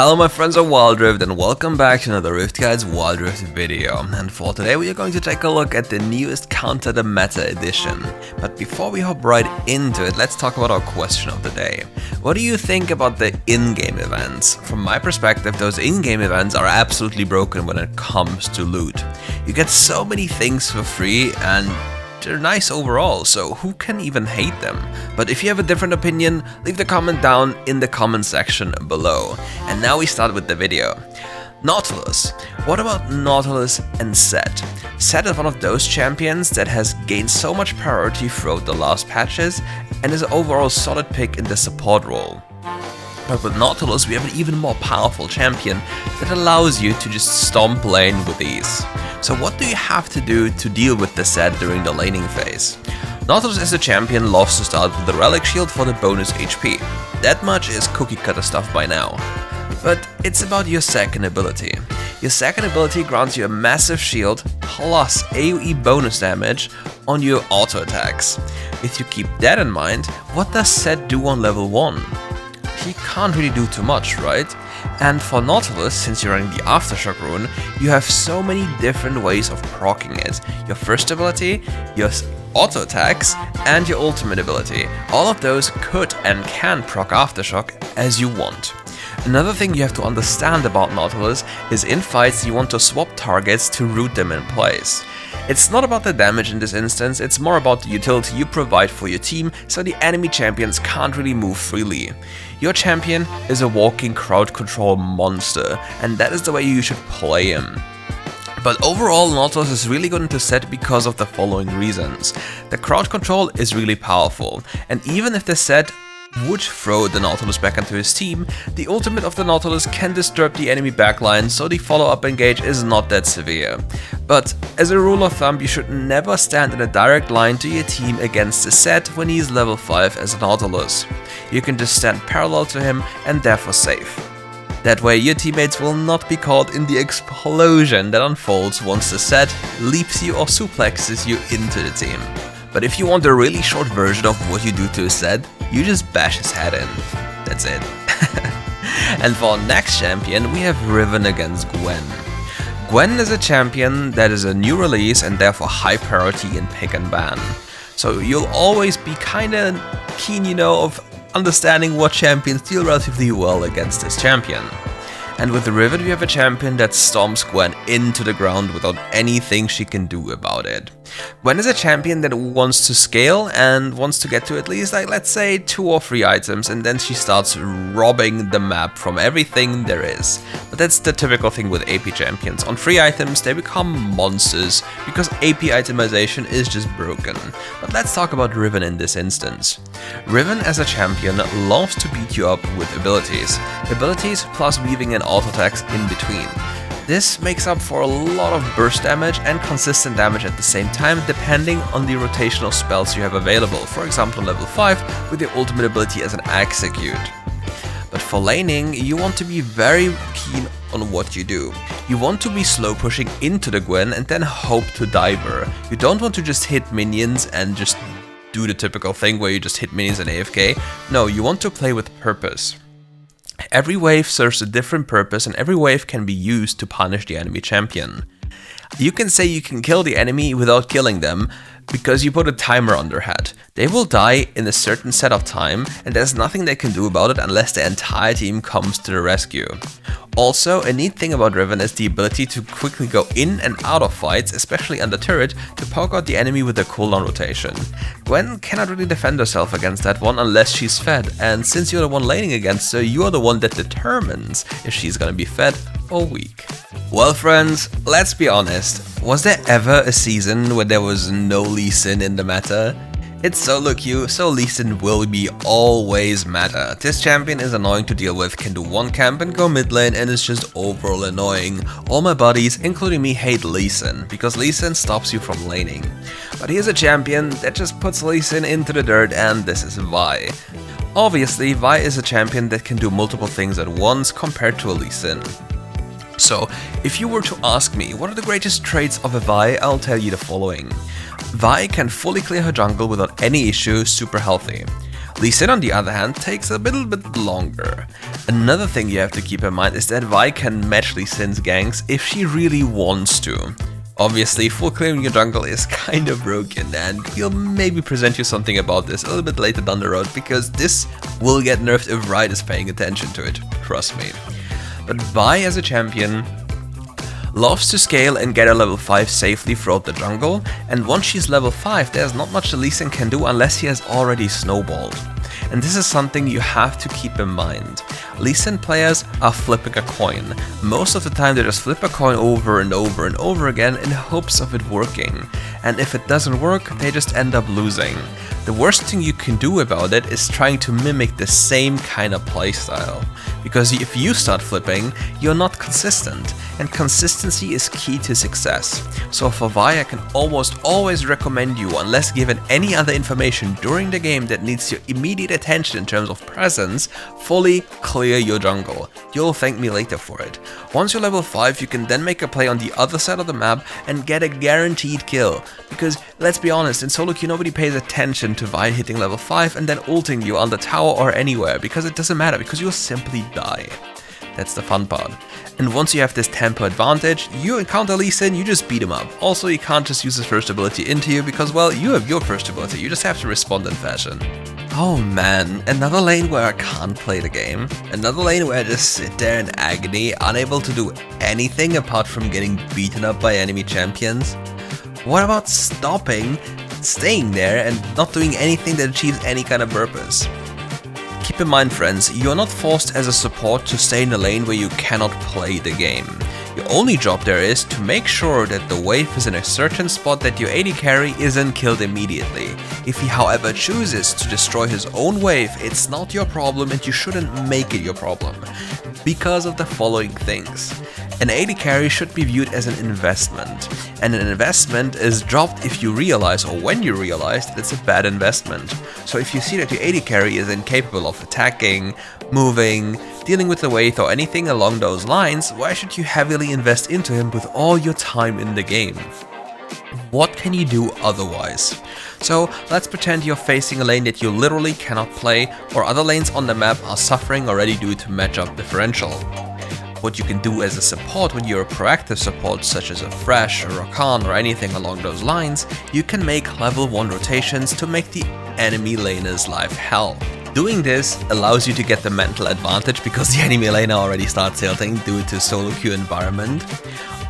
Hello my friends of WildRift and welcome back to another RiftGuides WildRift video. And for today we are going to take a look at the newest Counter the Meta edition. But before we hop right into it, let's talk about our question of the day. What do you think about the in-game events? From my perspective, those in-game events are absolutely broken when it comes to loot. You get so many things for free and they're nice overall, so who can even hate them? But if you have a different opinion, leave the comment down in the comment section below. And now we start with the video. Nautilus. What about Nautilus and Set? Set is one of those champions that has gained so much priority throughout the last patches and is an overall solid pick in the support role. But with Nautilus we have an even more powerful champion that allows you to just stomp lane with ease. So what do you have to do to deal with the set during the laning phase? Nautilus as a champion loves to start with the relic shield for the bonus HP. That much is cookie cutter stuff by now. But it's about your second ability. Your second ability grants you a massive shield plus AoE bonus damage on your auto attacks. If you keep that in mind, what does Set do on level 1? He can't really do too much, right? And for Nautilus, since you're running the Aftershock rune, you have so many different ways of proccing it. Your first ability, your auto attacks, and your ultimate ability. All of those could and can proc Aftershock as you want. Another thing you have to understand about Nautilus is in fights you want to swap targets to root them in place. It's not about the damage in this instance, it's more about the utility you provide for your team so the enemy champions can't really move freely. Your champion is a walking crowd control monster, and that is the way you should play him. But overall, Nautilus is really good into Set because of the following reasons. The crowd control is really powerful, and even if the Set would throw the Nautilus back into his team, the ultimate of the Nautilus can disturb the enemy backline, so the follow-up engage is not that severe. But as a rule of thumb, you should never stand in a direct line to your team against the Set when he is level 5 as a Nautilus. You can just stand parallel to him and therefore safe. That way your teammates will not be caught in the explosion that unfolds once the Set leaps you or suplexes you into the team. But if you want a really short version of what you do to a Set, you just bash his head in. That's it. And for our next champion, we have Riven against Gwen. Gwen is a champion that is a new release and therefore high priority in pick and ban. So you'll always be kinda keen, of understanding what champions deal relatively well against this champion. And with the Riven we have a champion that stomps Gwen into the ground without anything she can do about it. Gwen is a champion that wants to scale and wants to get to at least, let's say 2 or 3 items, and then she starts robbing the map from everything there is. But that's the typical thing with AP champions. On 3 items they become monsters because AP itemization is just broken. But let's talk about Riven in this instance. Riven as a champion loves to beat you up with abilities. Abilities plus weaving and auto attacks in between. This makes up for a lot of burst damage and consistent damage at the same time, depending on the rotational spells you have available, for example level 5 with your ultimate ability as an execute. But for laning, you want to be very keen on what you do. You want to be slow pushing into the Gwen and then hope to dive her. You don't want to just hit minions and just do the typical thing where you just hit minions and AFK. No, you want to play with purpose. Every wave serves a different purpose and every wave can be used to punish the enemy champion. You can say you can kill the enemy without killing them because you put a timer on their head. They will die in a certain set of time and there's nothing they can do about it unless the entire team comes to the rescue. Also, a neat thing about Riven is the ability to quickly go in and out of fights, especially under turret, to poke out the enemy with a cooldown rotation. Gwen cannot really defend herself against that one unless she's fed, and since you're the one laning against her, you are the one that determines if she's gonna be fed or weak. Well friends, let's be honest, was there ever a season where there was no Lee Sin in the meta? It's solo queue, so Lee Sin will be always meta. This champion is annoying to deal with, can do one camp and go mid lane and is just overall annoying. All my buddies, including me, hate Lee Sin, because Lee Sin stops you from laning. But here's a champion that just puts Lee Sin into the dirt, and this is Vi. Obviously, Vi is a champion that can do multiple things at once compared to a Lee Sin. So, if you were to ask me what are the greatest traits of a Vi, I'll tell you the following. Vi can fully clear her jungle without any issue, super healthy. Lee Sin, on the other hand, takes a little bit longer. Another thing you have to keep in mind is that Vi can match Lee Sin's ganks if she really wants to. Obviously, full clearing your jungle is kind of broken, and we'll maybe present you something about this a little bit later down the road, because this will get nerfed if Riot is paying attention to it, trust me. But Vi as a champion loves to scale and get a level 5 safely throughout the jungle, and once she's level 5, there's not much the Lee Sin can do unless he has already snowballed. And this is something you have to keep in mind. Lee Sin players are flipping a coin. Most of the time they just flip a coin over and over and over again in hopes of it working. And if it doesn't work, they just end up losing. The worst thing you can do about it is trying to mimic the same kind of playstyle. Because if you start flipping, you're not consistent, and consistency is key to success. So for Vi, I can almost always recommend you, unless given any other information during the game that needs your immediate attention in terms of presence, fully clear your jungle. You'll thank me later for it. Once you're level 5, you can then make a play on the other side of the map and get a guaranteed kill. Because let's be honest, in solo queue nobody pays attention to Vi hitting level 5 and then ulting you on the tower or anywhere, because it doesn't matter, because you'll simply die. That's the fun part. And once you have this tempo advantage, you encounter Lee Sin, you just beat him up. Also, you can't just use his first ability into you, because, well, you have your first ability, you just have to respond in fashion. Oh man, another lane where I can't play the game. Another lane where I just sit there in agony, unable to do anything apart from getting beaten up by enemy champions. What about stopping, staying there, and not doing anything that achieves any kind of purpose? Keep in mind, friends, you're not forced as a support to stay in a lane where you cannot play the game. Your only job there is to make sure that the wave is in a certain spot that your AD carry isn't killed immediately. If he however chooses to destroy his own wave, it's not your problem and you shouldn't make it your problem. Because of the following things. An AD carry should be viewed as an investment, and an investment is dropped if you realize, or when you realize, that it's a bad investment. So if you see that your AD carry is incapable of attacking, moving, dealing with the wave or anything along those lines, why should you heavily invest into him with all your time in the game? What can you do otherwise? So let's pretend you're facing a lane that you literally cannot play, or other lanes on the map are suffering already due to matchup differential. What you can do as a support when you're a proactive support, such as a Thresh, a Rakan, or anything along those lines, you can make level 1 rotations to make the enemy laner's life hell. Doing this allows you to get the mental advantage because the enemy laner already starts tilting due to solo queue environment.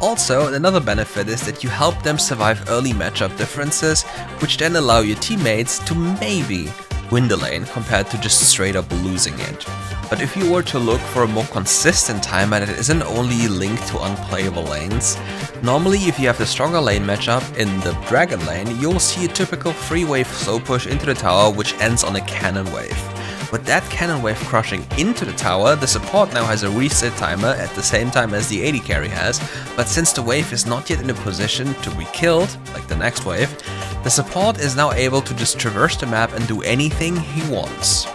Also, another benefit is that you help them survive early matchup differences, which then allow your teammates to maybe win the lane compared to just straight up losing it. But if you were to look for a more consistent timer that isn't only linked to unplayable lanes, normally if you have the stronger lane matchup in the dragon lane, you'll see a typical 3-wave slow push into the tower which ends on a cannon wave. With that cannon wave crushing into the tower, the support now has a reset timer at the same time as the AD carry has, but since the wave is not yet in a position to be killed, like the next wave, the support is now able to just traverse the map and do anything he wants.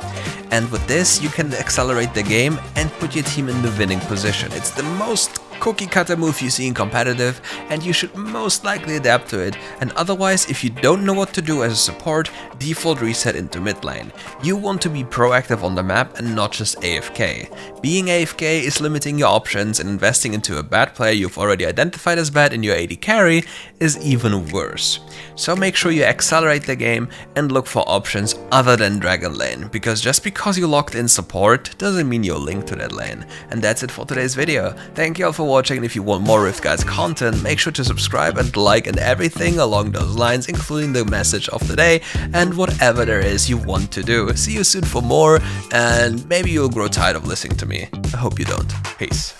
And with this, you can accelerate the game and put your team in the winning position. It's the most cookie cutter move you see in competitive, and you should most likely adapt to it. And otherwise, if you don't know what to do as a support, default reset into mid lane. You want to be proactive on the map and not just AFK. Being AFK is limiting your options, and investing into a bad player you've already identified as bad in your AD carry is even worse. So make sure you accelerate the game and look for options other than dragon lane, because just because you locked in support doesn't mean you're linked to that lane. And that's it for today's video. Thank you all for watching, and if you want more RiftGuides content, make sure to subscribe and like and everything along those lines, including the message of the day and whatever there is you want to do. See you soon for more, and maybe you'll grow tired of listening to me. I hope you don't. Peace.